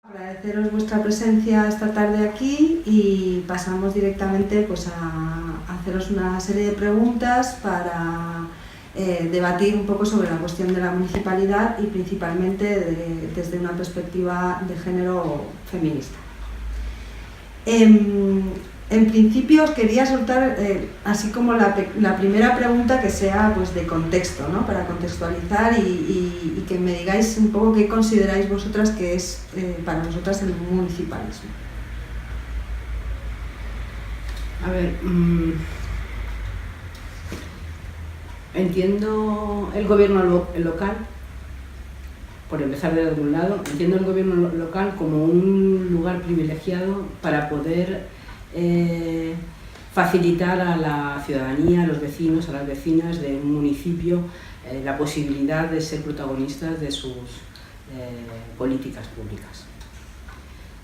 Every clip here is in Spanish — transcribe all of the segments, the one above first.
Agradeceros vuestra presencia esta tarde aquí y pasamos directamente pues, a haceros una serie de preguntas para debatir un poco sobre la cuestión de la municipalidad y principalmente desde una perspectiva de género feminista. En principio os quería soltar así como la primera pregunta que sea pues, de contexto, ¿no? Para contextualizar y que me digáis un poco qué consideráis vosotras que es para vosotras el municipalismo. A ver, entiendo el gobierno local, por empezar de algún lado, entiendo el gobierno local como un lugar privilegiado para poder facilitar a la ciudadanía, a los vecinos, a las vecinas de un municipio la posibilidad de ser protagonistas de sus políticas públicas.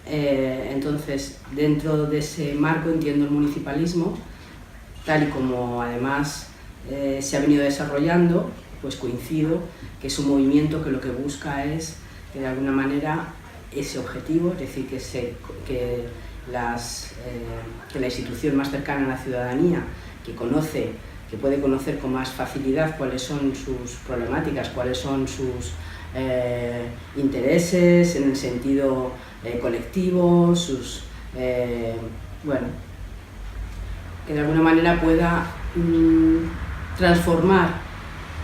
Entonces, dentro de ese marco entiendo el municipalismo, tal y como además se ha venido desarrollando, pues coincido que es un movimiento que lo que busca es que de alguna manera ese objetivo, es decir, que la institución más cercana a la ciudadanía, que puede conocer con más facilidad cuáles son sus problemáticas, cuáles son sus intereses en el sentido colectivo, que de alguna manera pueda transformar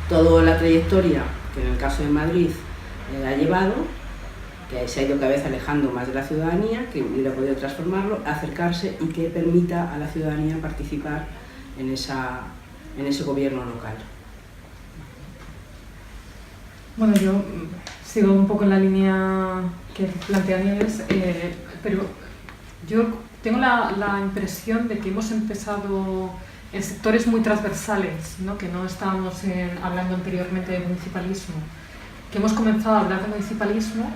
toda la trayectoria que en el caso de Madrid ha llevado, que se ha ido cada vez alejando más de la ciudadanía, que hubiera podido transformarlo, acercarse y que permita a la ciudadanía participar en ese gobierno local. Bueno, yo sigo un poco en la línea que plantea Nieves, pero yo tengo la impresión de que hemos empezado en sectores muy transversales, ¿no? Que no estábamos hablando anteriormente de municipalismo, que hemos comenzado a hablar de municipalismo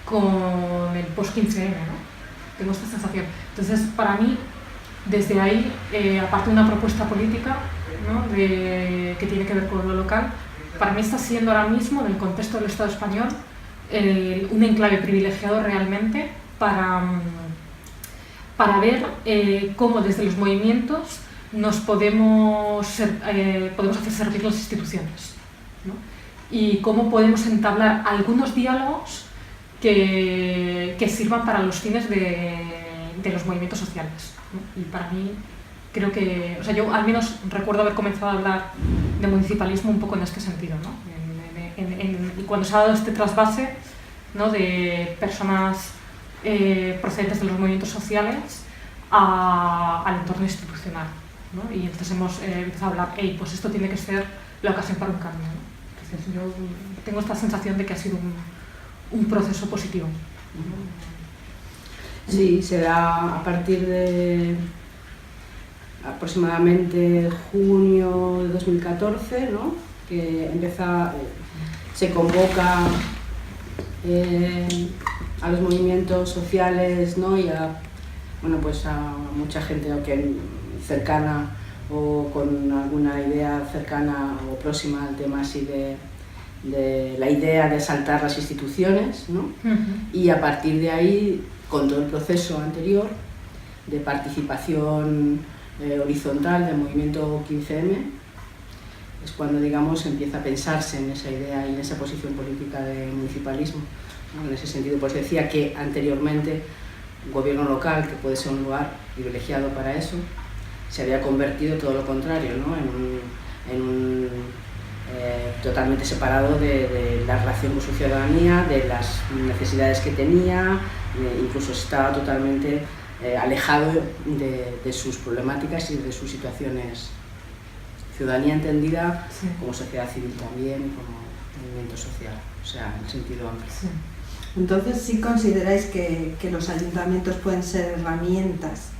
con el post-15M, ¿no? Tengo esta sensación. Entonces, para mí, desde ahí, aparte de una propuesta política, ¿no? Que tiene que ver con lo local, para mí está siendo ahora mismo, en el contexto del Estado español, un enclave privilegiado realmente para ver cómo desde los movimientos nos podemos hacer servir las instituciones, ¿no? Y cómo podemos entablar algunos diálogos que sirvan para los fines de los movimientos sociales, ¿no? Y para mí, creo que, o sea, yo al menos recuerdo haber comenzado a hablar de municipalismo un poco en este sentido, ¿no? Y cuando se ha dado este trasvase, ¿no? De personas procedentes de los movimientos sociales al entorno institucional, ¿no? Y entonces hemos empezado a hablar, pues esto tiene que ser la ocasión para un cambio, ¿no? Entonces yo tengo esta sensación de que ha sido un proceso positivo. Sí, se da a partir de aproximadamente junio de 2014, ¿no? Que se convoca a los movimientos sociales, ¿no? Y a mucha gente cercana o con alguna idea cercana o próxima al tema así de la idea de asaltar las instituciones, ¿no? Y a partir de ahí, con todo el proceso anterior de participación horizontal del movimiento 15M, es cuando, digamos, empieza a pensarse en esa idea y en esa posición política de municipalismo, ¿no? En ese sentido, pues decía que anteriormente un gobierno local, que puede ser un lugar privilegiado para eso, se había convertido todo lo contrario, ¿no? en un totalmente separado de la relación con su ciudadanía, de las necesidades que tenía, incluso estaba totalmente alejado de sus problemáticas y de sus situaciones. Ciudadanía entendida, sí, como sociedad civil también, como movimiento social, o sea, en sentido amplio. Sí. Entonces, ¿sí consideráis que los ayuntamientos pueden ser herramientas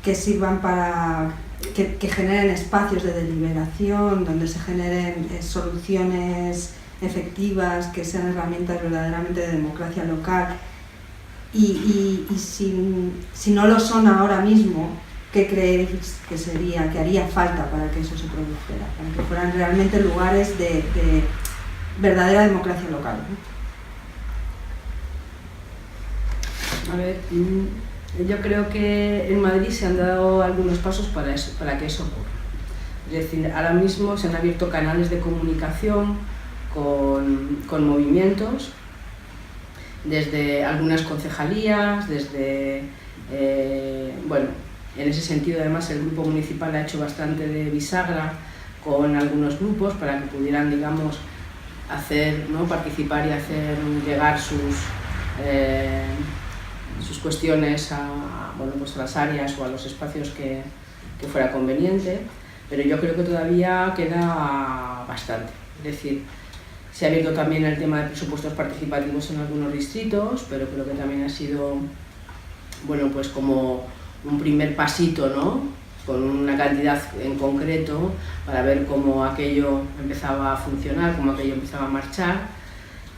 que sirvan para que generen espacios de deliberación, donde se generen soluciones efectivas, que sean herramientas verdaderamente de democracia local? Y si no lo son ahora mismo, ¿qué creéis que haría falta para que eso se produjera? Para que fueran realmente lugares de verdadera democracia local, ¿no? A ver, yo creo que en Madrid se han dado algunos pasos para que eso ocurra. Es decir, ahora mismo se han abierto canales de comunicación con movimientos, desde algunas concejalías, desde, bueno, en ese sentido además el grupo municipal ha hecho bastante de bisagra con algunos grupos para que pudieran, digamos, hacer, ¿no?, participar y hacer llegar sus cuestiones a, bueno, pues a las áreas o a los espacios que fuera conveniente, pero yo creo que todavía queda bastante. Es decir, se ha abierto también el tema de presupuestos participativos en algunos distritos, pero creo que también ha sido, bueno, pues como un primer pasito, ¿no?, con una cantidad en concreto para ver cómo aquello empezaba a funcionar, cómo aquello empezaba a marchar,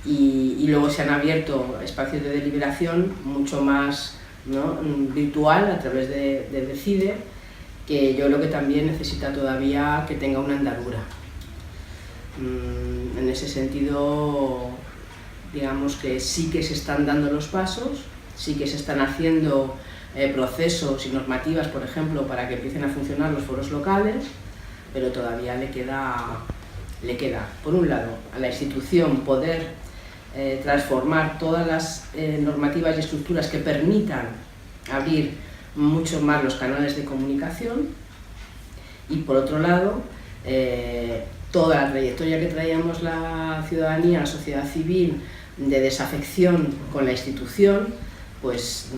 y luego se han abierto espacios de deliberación mucho más, ¿no?, virtual a través de Decide, que yo creo que también necesita todavía que tenga una andadura. En ese sentido, digamos que sí que se están dando los pasos, sí que se están haciendo procesos y normativas, por ejemplo, para que empiecen a funcionar los foros locales, pero todavía le queda, por un lado, a la institución poder transformar todas las normativas y estructuras que permitan abrir mucho más los canales de comunicación, y por otro lado, toda la trayectoria que traíamos la ciudadanía, la sociedad civil, de desafección con la institución, pues,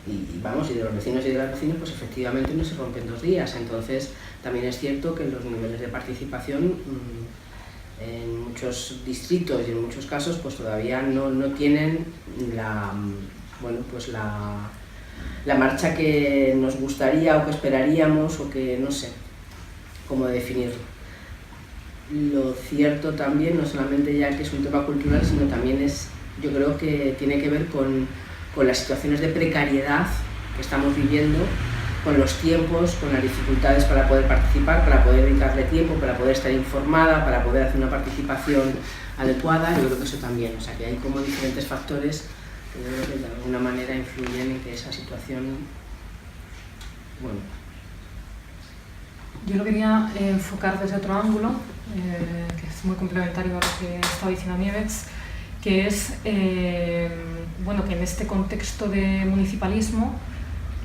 y de los vecinos y de las vecinas, pues efectivamente no se rompen 2 días. Entonces también es cierto que los niveles de participación en muchos distritos y en muchos casos pues todavía no tienen la, bueno, pues la marcha que nos gustaría o que esperaríamos, o que no sé cómo definirlo. Lo cierto también, no solamente ya que es un tema cultural, sino también es, yo creo que tiene que ver con las situaciones de precariedad que estamos viviendo, con los tiempos, con las dificultades para poder participar, para poder dedicarle tiempo, para poder estar informada, para poder hacer una participación adecuada. Yo creo que eso también, o sea, que hay como diferentes factores que yo creo que de alguna manera influyen en que esa situación, bueno. Yo lo quería enfocar desde otro ángulo, que es muy complementario a lo que estaba diciendo Nieves, que es, bueno, que en este contexto de municipalismo,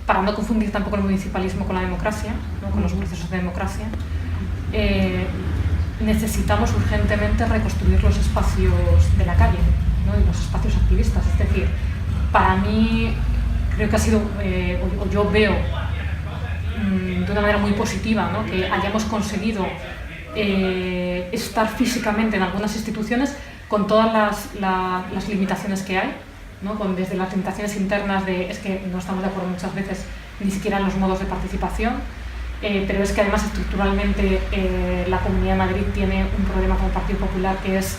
para no confundir tampoco el municipalismo con la democracia, ¿no?, con los procesos de democracia, necesitamos urgentemente reconstruir los espacios de la calle, ¿no?, y los espacios activistas. Es decir, para mí creo que ha sido, o yo veo de una manera muy positiva, ¿no?, que hayamos conseguido estar físicamente en algunas instituciones con todas las limitaciones que hay, ¿no?, desde las limitaciones internas es que no estamos de acuerdo muchas veces ni siquiera en los modos de participación, pero es que además estructuralmente la Comunidad de Madrid tiene un problema con el Partido Popular que es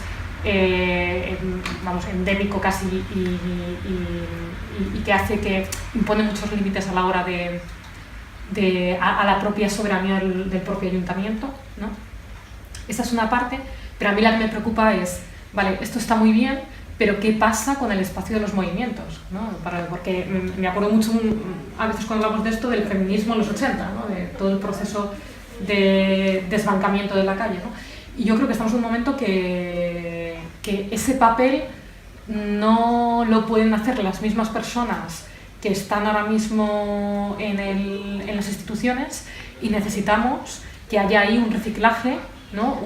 vamos, endémico casi, y que hace que impone muchos límites a la hora a la propia soberanía del propio ayuntamiento, ¿no? Esa es una parte, pero a mí la que me preocupa es, vale, esto está muy bien, pero ¿qué pasa con el espacio de los movimientos, ¿no? Porque me acuerdo mucho, a veces cuando hablamos de esto, del feminismo en los 80, ¿no?, de todo el proceso de desbancamiento de la calle, ¿no? Y yo creo que estamos en un momento que ese papel no lo pueden hacer las mismas personas que están ahora mismo en las instituciones, y necesitamos que haya ahí un reciclaje, ¿no?,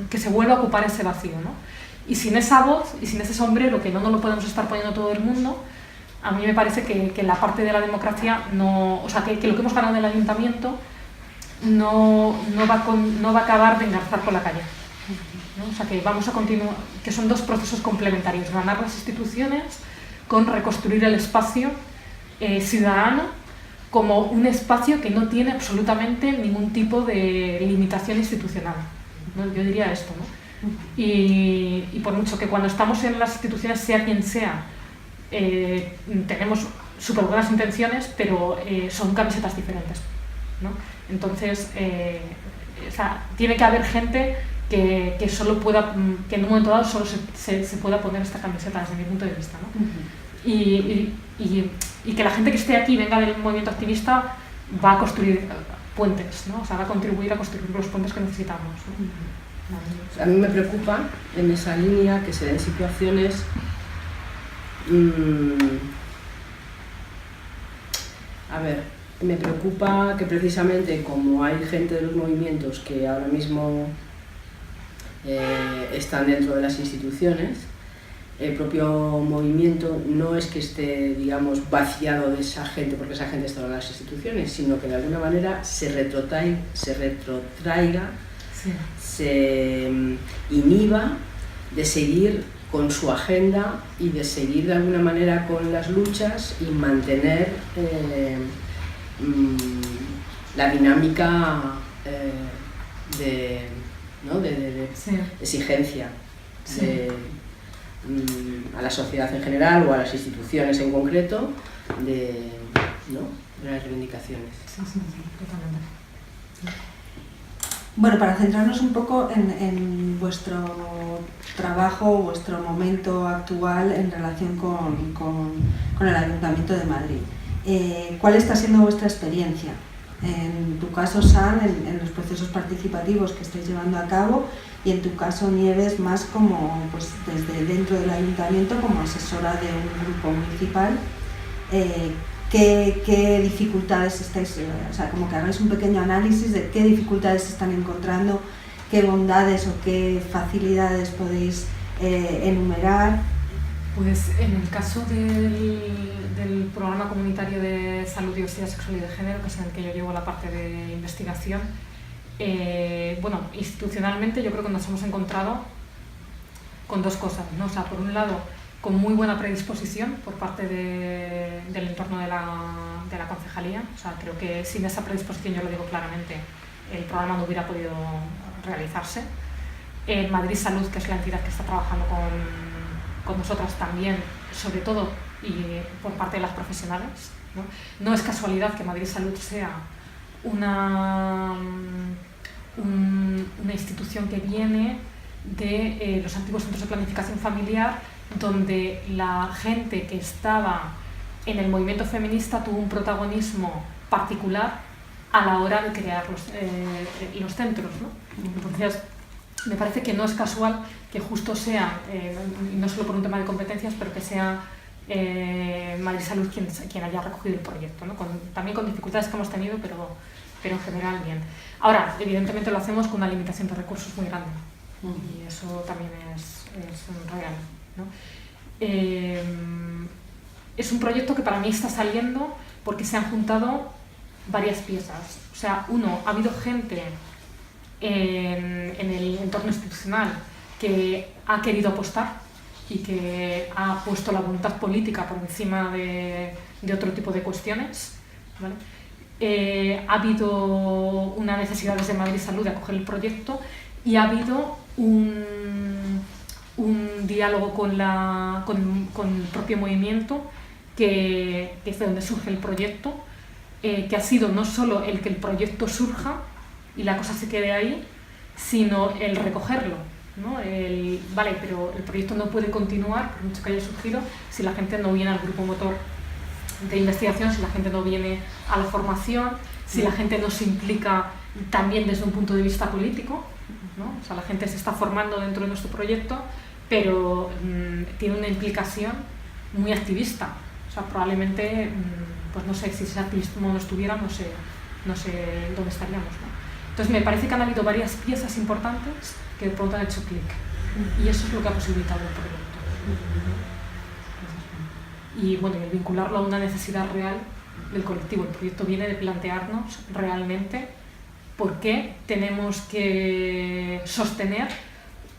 que se vuelva a ocupar ese vacío, ¿no? Y sin esa voz y sin ese sombrero, que no nos lo podemos estar poniendo todo el mundo, a mí me parece que la parte de la democracia no, o sea, que lo que hemos ganado en el ayuntamiento no va a acabar de engarzar con la calle, ¿no? O sea, que vamos a continuar, que son 2 procesos complementarios: ganar las instituciones con reconstruir el espacio ciudadano como un espacio que no tiene absolutamente ningún tipo de limitación institucional, ¿no? Yo diría esto, ¿no? Y por mucho que cuando estamos en las instituciones, sea quien sea, tenemos súper buenas intenciones, pero son camisetas diferentes, ¿no? Entonces, o sea, tiene que haber gente que solo pueda, que en un momento dado solo se pueda poner esta camiseta, desde mi punto de vista, ¿no? y que la gente que esté aquí, venga del movimiento activista, va a construir puentes, ¿no? O sea, va a contribuir a construir los puentes que necesitamos, ¿no? A mí me preocupa en esa línea que se den situaciones me preocupa que precisamente como hay gente de los movimientos que ahora mismo están dentro de las instituciones, el propio movimiento no es que esté, digamos, vaciado de esa gente porque esa gente está en las instituciones, sino que de alguna manera se retrotraiga, Sí. se inhiba de seguir con su agenda y de seguir de alguna manera con las luchas y mantener la dinámica de Sí. exigencia Sí. a la sociedad en general o a las instituciones en concreto de las reivindicaciones. Sí, totalmente. Bueno, para centrarnos un poco en vuestro trabajo, vuestro momento actual en relación con el Ayuntamiento de Madrid. ¿Cuál está siendo vuestra experiencia? En tu caso, San, en los procesos participativos que estáis llevando a cabo, y en tu caso, Nieves, más como pues, desde dentro del Ayuntamiento, como asesora de un grupo municipal. ¿Qué dificultades estáis, o sea, como que hagáis un pequeño análisis de qué dificultades están encontrando, qué bondades o qué facilidades podéis enumerar? Pues en el caso del programa comunitario de salud, diversidad sexual y de género, que es en el que yo llevo la parte de investigación, bueno, institucionalmente yo creo que nos hemos encontrado con dos cosas, ¿no? O sea, por un lado, con muy buena predisposición por parte del entorno de la concejalía. O sea, creo que sin esa predisposición, yo lo digo claramente, el programa no hubiera podido realizarse. Madrid Salud, que es la entidad que está trabajando con nosotras también, sobre todo, y por parte de las profesionales, ¿no? No es casualidad que Madrid Salud sea una institución que viene de los antiguos centros de planificación familiar, donde la gente que estaba en el movimiento feminista tuvo un protagonismo particular a la hora de crear los centros, ¿no? Entonces, me parece que no es casual que justo sea, no solo por un tema de competencias, pero que sea Madrid Salud quien haya recogido el proyecto, ¿no? También con dificultades que hemos tenido, pero en general bien. Ahora, evidentemente lo hacemos con una limitación de recursos muy grande, y eso también es real, ¿no? Es un proyecto que para mí está saliendo porque se han juntado varias piezas. O sea, ha habido gente en el entorno institucional que ha querido apostar y que ha puesto la voluntad política por encima de otro tipo de cuestiones, ¿vale? Ha habido una necesidad desde Madrid Salud de acoger el proyecto, y ha habido un diálogo con el propio movimiento, que es de donde surge el proyecto, que ha sido no solo el que el proyecto surja y la cosa se quede ahí, sino el recogerlo, ¿no? Vale, pero el proyecto no puede continuar, por mucho que haya surgido, si la gente no viene al grupo motor de investigación, si la gente no viene a la formación, si la gente no se implica también desde un punto de vista político, ¿no? O sea, la gente se está formando dentro de nuestro proyecto, pero tiene una implicación muy activista. O sea, probablemente, pues no sé, si ese activismo no estuviera, no sé dónde estaríamos, ¿no? Entonces me parece que han habido varias piezas importantes que de pronto han hecho clic, y eso es lo que ha posibilitado el proyecto. Y bueno, el vincularlo a una necesidad real del colectivo. El proyecto viene de plantearnos realmente por qué tenemos que sostener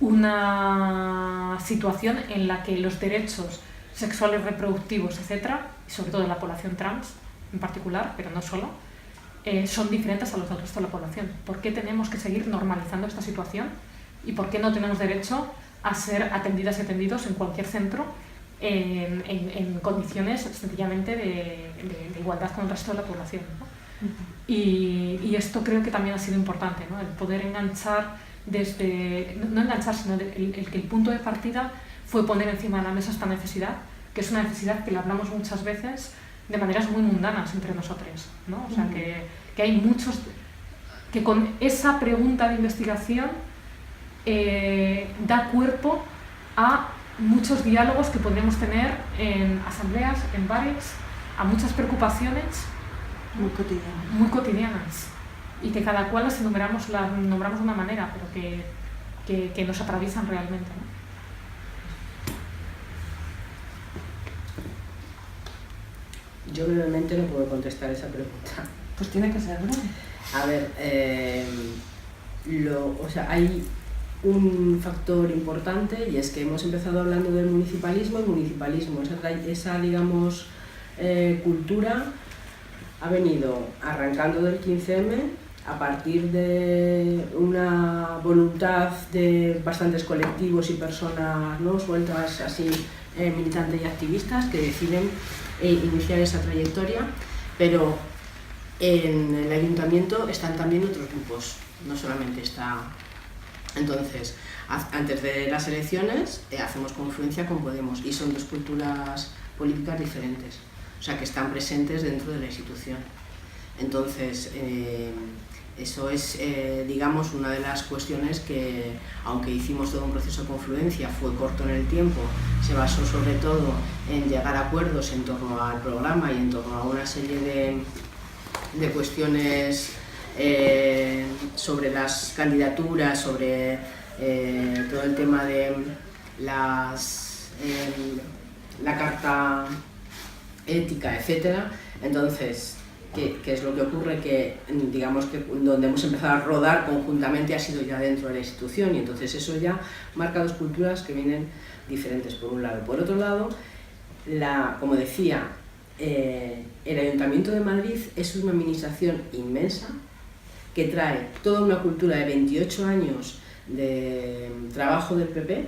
una situación en la que los derechos sexuales, reproductivos, etcétera, y sobre todo de la población trans en particular, pero no solo, son diferentes a los del resto de la población. ¿Por qué tenemos que seguir normalizando esta situación? ¿Y por qué no tenemos derecho a ser atendidas y atendidos en cualquier centro en condiciones sencillamente de igualdad con el resto de la población, ¿no? Y esto creo que también ha sido importante, ¿no? El poder enganchar no enganchar, sino el que el punto de partida fue poner encima de la mesa esta necesidad que es una necesidad que la hablamos muchas veces de maneras muy mundanas entre nosotros, ¿no? O sea, que hay muchos que con esa pregunta de investigación da cuerpo a muchos diálogos que podemos tener en asambleas, en bares, a muchas preocupaciones muy cotidianas y que cada cual las nombramos de una manera, pero que nos atraviesan realmente, ¿no? Yo brevemente no puedo contestar esa pregunta. Pues tiene que ser breve. A ver, hay un factor importante y es que hemos empezado hablando del municipalismo. El municipalismo, esa digamos, cultura ha venido arrancando del 15M a partir de una voluntad de bastantes colectivos y personas, ¿no?, sueltas así, militantes y activistas que deciden iniciar esa trayectoria, pero en el ayuntamiento están también otros grupos, no solamente está. Entonces, antes de las elecciones hacemos confluencia con Podemos y son dos culturas políticas diferentes, o sea, que están presentes dentro de la institución. Entonces, eso es, digamos, una de las cuestiones que, aunque hicimos todo un proceso de confluencia, fue corto en el tiempo, se basó sobre todo en llegar a acuerdos en torno al programa y en torno a una serie de cuestiones sobre las candidaturas, sobre todo el tema de la carta ética, etcétera. Entonces, ¿qué es lo que ocurre? Que digamos que donde hemos empezado a rodar conjuntamente ha sido ya dentro de la institución y entonces eso ya marca dos culturas que vienen diferentes por un lado. Por otro lado, como decía, el Ayuntamiento de Madrid es una administración inmensa que trae toda una cultura de 28 años de trabajo del PP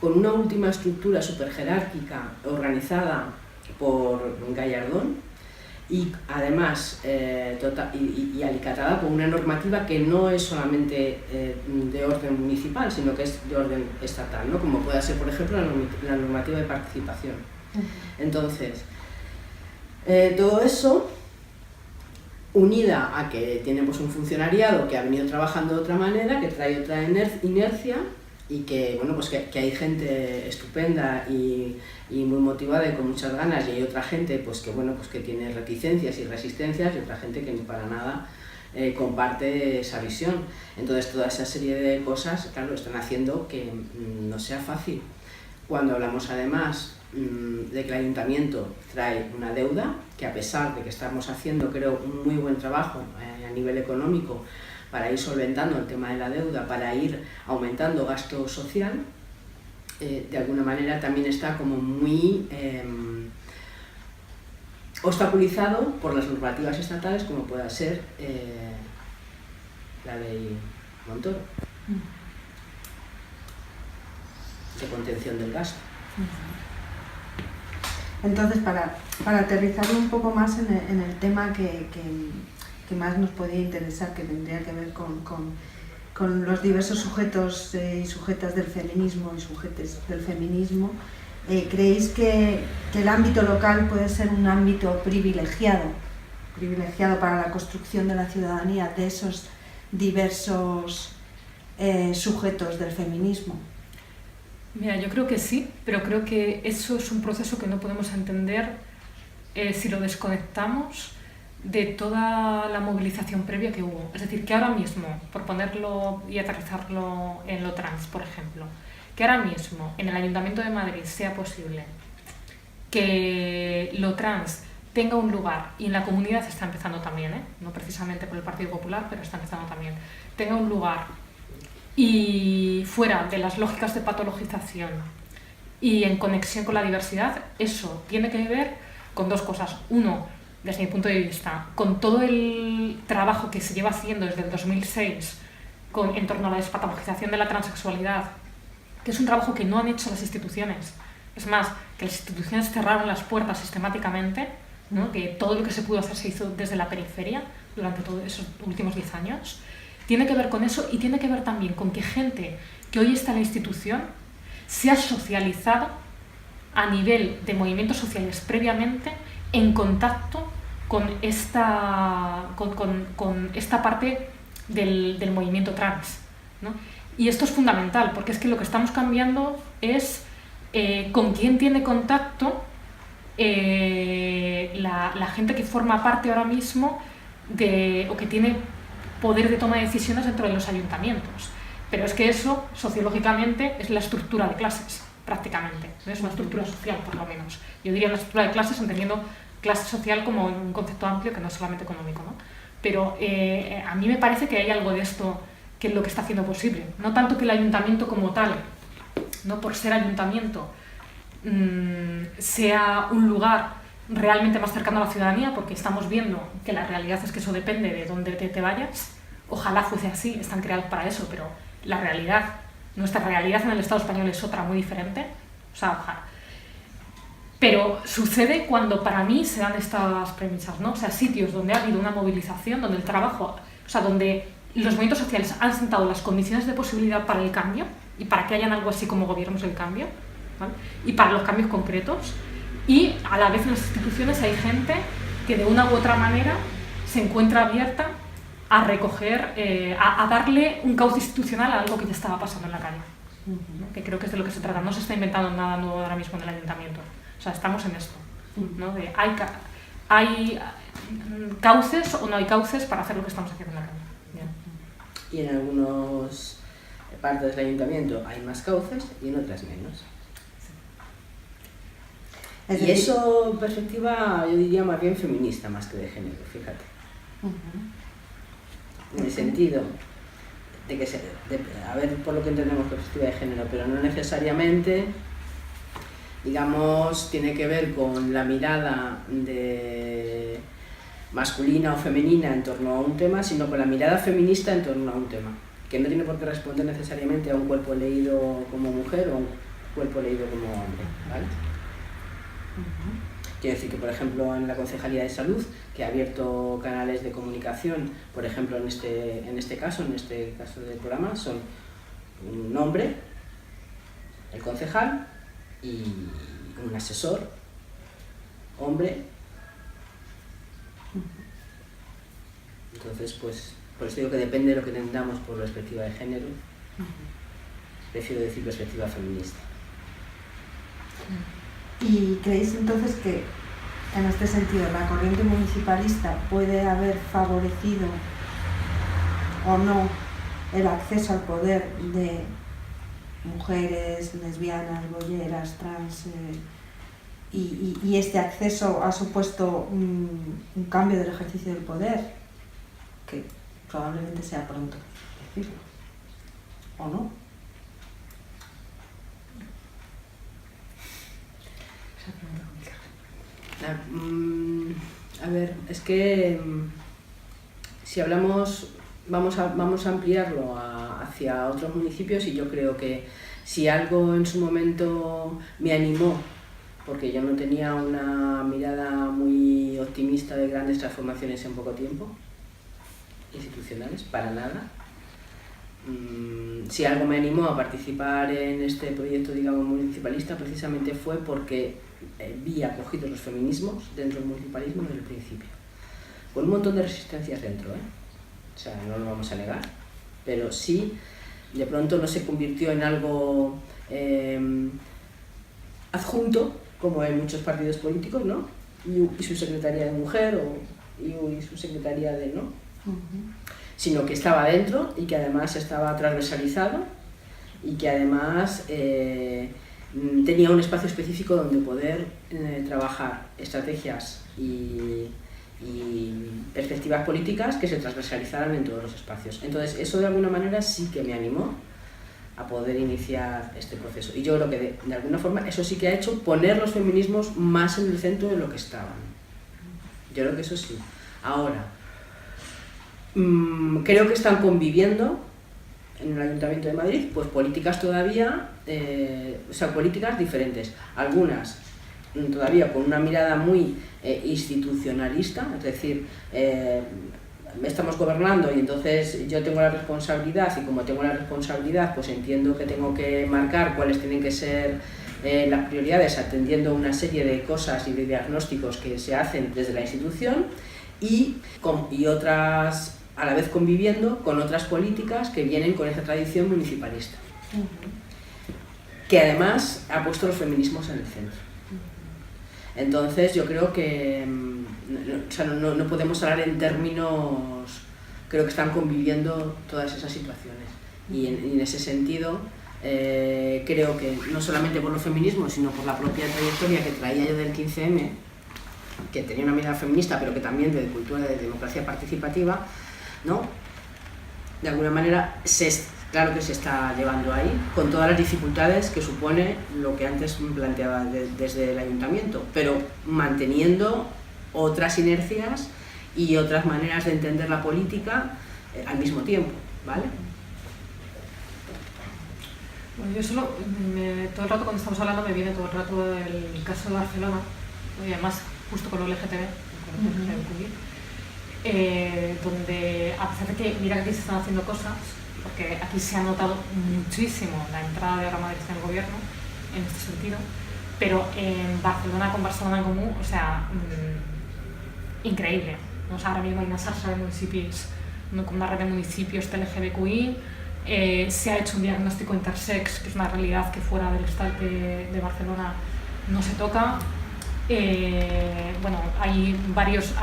con una última estructura súper jerárquica organizada por Gallardón y además y alicatada con una normativa que no es solamente de orden municipal, sino que es de orden estatal, ¿no?, como puede ser, por ejemplo, la normativa de participación. Entonces, todo eso, unida a que tenemos un funcionariado que ha venido trabajando de otra manera, que trae otra inercia y que, bueno, pues que hay gente estupenda y muy motivada y con muchas ganas, y hay otra gente pues que, bueno, pues que tiene reticencias y resistencias y otra gente que ni para nada comparte esa visión. Entonces toda esa serie de cosas, claro, están haciendo que no sea fácil. Cuando hablamos además de que el ayuntamiento trae una deuda, que a pesar de que estamos haciendo, creo, un muy buen trabajo a nivel económico para ir solventando el tema de la deuda, para ir aumentando gasto social, de alguna manera también está como muy obstaculizado por las normativas estatales, como pueda ser la ley Montoro, de contención del gasto. Entonces, para aterrizarlo un poco más en el tema que más nos podía interesar, que tendría que ver con los diversos sujetos y sujetas del feminismo y sujetes del feminismo, ¿creéis que el ámbito local puede ser un ámbito privilegiado para la construcción de la ciudadanía de esos diversos sujetos del feminismo? Mira, yo creo que sí, pero creo que eso es un proceso que no podemos entender si lo desconectamos de toda la movilización previa que hubo. Es decir, que ahora mismo, por ponerlo y aterrizarlo en lo trans, por ejemplo, que ahora mismo en el Ayuntamiento de Madrid sea posible que lo trans tenga un lugar, y en la comunidad está empezando también, no precisamente por el Partido Popular, pero está empezando también, tenga un lugar y fuera de las lógicas de patologización y en conexión con la diversidad, eso tiene que ver con dos cosas. Uno, desde mi punto de vista, con todo el trabajo que se lleva haciendo desde el 2006 en torno a la despatologización de la transexualidad, que es un trabajo que no han hecho las instituciones. Es más, que las instituciones cerraron las puertas sistemáticamente, ¿no?, que todo lo que se pudo hacer se hizo desde la periferia durante todos esos últimos 10 años. Tiene que ver con eso y tiene que ver también con que gente que hoy está en la institución se ha socializado a nivel de movimientos sociales previamente en contacto con esta parte del movimiento trans, ¿no? Y esto es fundamental, porque es que lo que estamos cambiando es con quién tiene contacto la gente que forma parte ahora mismo o que tiene poder de toma de decisiones dentro de los ayuntamientos. Pero es que eso, sociológicamente, es la estructura de clases, prácticamente. Es una estructura social, por lo menos. Yo diría una estructura de clases entendiendo clase social como un concepto amplio que no es solamente económico, ¿no? Pero a mí me parece que hay algo de esto que es lo que está haciendo posible. No tanto que el ayuntamiento como tal, no por ser ayuntamiento, sea un lugar realmente más cercano a la ciudadanía, porque estamos viendo que la realidad es que eso depende de dónde te vayas. Ojalá fuese así, están creados para eso, pero la realidad, nuestra realidad en el Estado español es otra muy diferente. O sea, ojalá. Pero sucede cuando para mí se dan estas premisas, ¿no? O sea, sitios donde ha habido una movilización, donde el trabajo, o sea, donde los movimientos sociales han sentado las condiciones de posibilidad para el cambio y para que hayan algo así como gobiernos del cambio, ¿vale? Y para los cambios concretos. Y a la vez en las instituciones hay gente que de una u otra manera se encuentra abierta a recoger, a darle un cauce institucional a algo que ya estaba pasando en la calle, ¿no? Que creo que es de lo que se trata. No se está inventando nada nuevo ahora mismo en el ayuntamiento. O sea, estamos en esto, ¿no? De hay cauces o no hay cauces para hacer lo que estamos haciendo en la calle. Bien. Y en algunas partes del ayuntamiento hay más cauces y en otras menos. Y eso, perspectiva, yo diría más bien feminista, más que de género, fíjate. En el sentido de que, a ver por lo que entendemos por perspectiva de género, pero no necesariamente, digamos, tiene que ver con la mirada de masculina o femenina en torno a un tema, sino con la mirada feminista en torno a un tema, que no tiene por qué responder necesariamente a un cuerpo leído como mujer o a un cuerpo leído como hombre, ¿vale? Quiero decir que, por ejemplo, en la Concejalía de Salud, que ha abierto canales de comunicación, por ejemplo, en este caso del programa, son un hombre, el concejal, y un asesor, hombre. Entonces, pues, por eso digo que depende de lo que entendamos por perspectiva de género. Prefiero decir perspectiva feminista. ¿Y creéis entonces que en este sentido la corriente municipalista puede haber favorecido o no el acceso al poder de mujeres, lesbianas, bolleras, trans, y este acceso ha supuesto un cambio del ejercicio del poder, que probablemente sea pronto decirlo, o no? A ver, es que si hablamos, vamos a ampliarlo hacia otros municipios, y yo creo que si algo en su momento me animó, porque yo no tenía una mirada muy optimista de grandes transformaciones en poco tiempo, institucionales, para nada. Si algo me animó a participar en este proyecto, digamos, municipalista, precisamente fue porque vi acogidos los feminismos dentro del municipalismo desde el principio, con un montón de resistencias dentro, o sea, no lo vamos a negar, pero sí, de pronto no se convirtió en algo adjunto, como en muchos partidos políticos, ¿no? Y su secretaría de mujer y su secretaría de no, sino que estaba dentro y que además estaba transversalizado y que además tenía un espacio específico donde poder trabajar estrategias y perspectivas políticas que se transversalizaran en todos los espacios. Entonces, eso de alguna manera sí que me animó a poder iniciar este proceso. Y yo creo que de alguna forma eso sí que ha hecho poner los feminismos más en el centro de lo que estaban. Yo creo que eso sí. Ahora, creo que están conviviendo en el Ayuntamiento de Madrid, pues políticas todavía, políticas diferentes, algunas todavía con una mirada muy institucionalista, es decir, estamos gobernando y entonces yo tengo la responsabilidad, y como tengo la responsabilidad, pues entiendo que tengo que marcar cuáles tienen que ser las prioridades atendiendo una serie de cosas y de diagnósticos que se hacen desde la institución y otras a la vez conviviendo con otras políticas que vienen con esa tradición municipalista, que además ha puesto los feminismos en el centro. Entonces yo creo que no podemos hablar en términos, creo que están conviviendo todas esas situaciones y en ese sentido creo que no solamente por los feminismos sino por la propia trayectoria que traía yo del 15M, que tenía una mirada feminista pero que también de cultura de democracia participativa, ¿no? De alguna manera claro que se está llevando ahí, con todas las dificultades que supone lo que antes planteaba desde el ayuntamiento, pero manteniendo otras inercias y otras maneras de entender la política al mismo tiempo, ¿vale? Bueno, yo solo, todo el rato cuando estamos hablando me viene todo el rato el caso de Barcelona, y además justo con lo LGTB, donde a pesar de que mira que aquí se están haciendo cosas, porque aquí se ha notado muchísimo la entrada de Ahora Madrid en el gobierno, en este sentido, pero en Barcelona con Barcelona en Comú, o sea, increíble. O sea, ahora mismo hay una salsa de municipios, con una red de municipios LGBTQI, se ha hecho un diagnóstico intersex, que es una realidad que fuera del Estat de Barcelona no se toca. Bueno, hay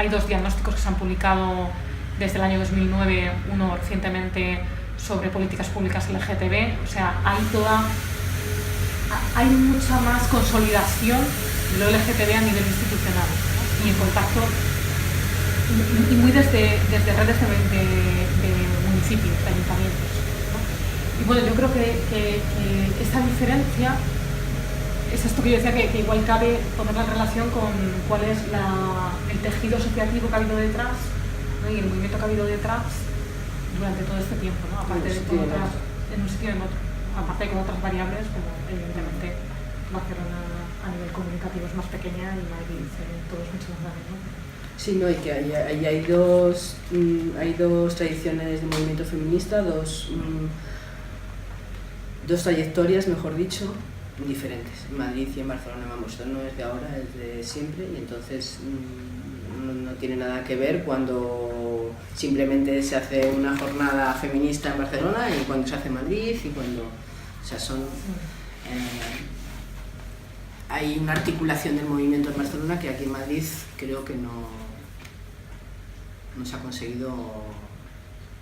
dos diagnósticos que se han publicado desde el año 2009, uno recientemente sobre políticas públicas LGTB, o sea, hay mucha más consolidación de lo LGTB a nivel institucional, ¿no? Y en contacto, y muy desde redes de municipios, de ayuntamientos, ¿no? Y bueno, yo creo que esta diferencia es esto que yo decía, que igual cabe ponerla en relación con cuál es el tejido asociativo que ha habido detrás, ¿no? Y el movimiento que ha habido detrás durante todo este tiempo, ¿no? Aparte de con otras, en un sitio y en otro, aparte de con otras variables, como evidentemente Barcelona a nivel comunicativo es más pequeña y Madrid todo es mucho más grande, ¿no? Sí, no, y que hay dos tradiciones de movimiento feminista, dos trayectorias, mejor dicho, diferentes. En Madrid y en Barcelona, vamos, esto no es de ahora, es de siempre, y entonces no tiene nada que ver cuando simplemente se hace una jornada feminista en Barcelona y cuando se hace en Madrid y cuando, o sea, hay una articulación del movimiento en Barcelona que aquí en Madrid creo que no se ha conseguido,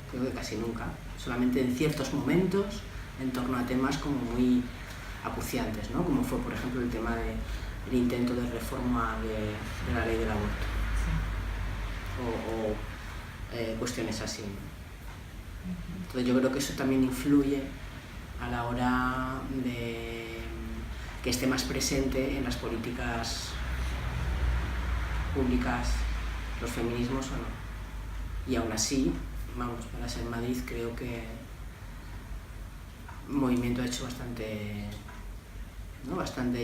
creo que casi nunca, solamente en ciertos momentos en torno a temas como muy acuciantes, ¿no? Como fue por ejemplo el tema del intento de reforma de la ley del aborto, sí. o cuestiones así. Entonces yo creo que eso también influye a la hora de que esté más presente en las políticas públicas los feminismos o no. Y aún así, vamos, para ser Madrid creo que el movimiento ha hecho bastante,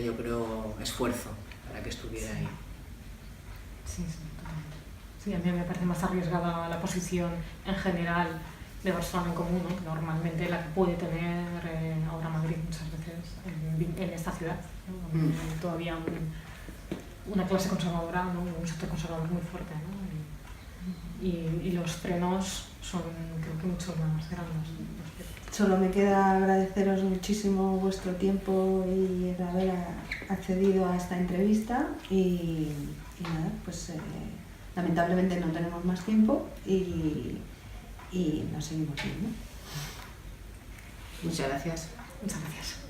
yo creo, esfuerzo para que estuviera ahí. Sí, totalmente. Sí, a mí me parece más arriesgada la posición en general de Barcelona en Comú, ¿no? Que normalmente la que puede tener ahora Madrid muchas veces en esta ciudad, ¿no? Donde hay todavía una clase conservadora, ¿no? Un sector conservador muy fuerte, ¿no? Y los frenos son, creo que, mucho más grandes. Solo me queda agradeceros muchísimo vuestro tiempo y el haber accedido a esta entrevista y nada, pues lamentablemente no tenemos más tiempo y nos seguimos viendo. Muchas gracias. Muchas gracias.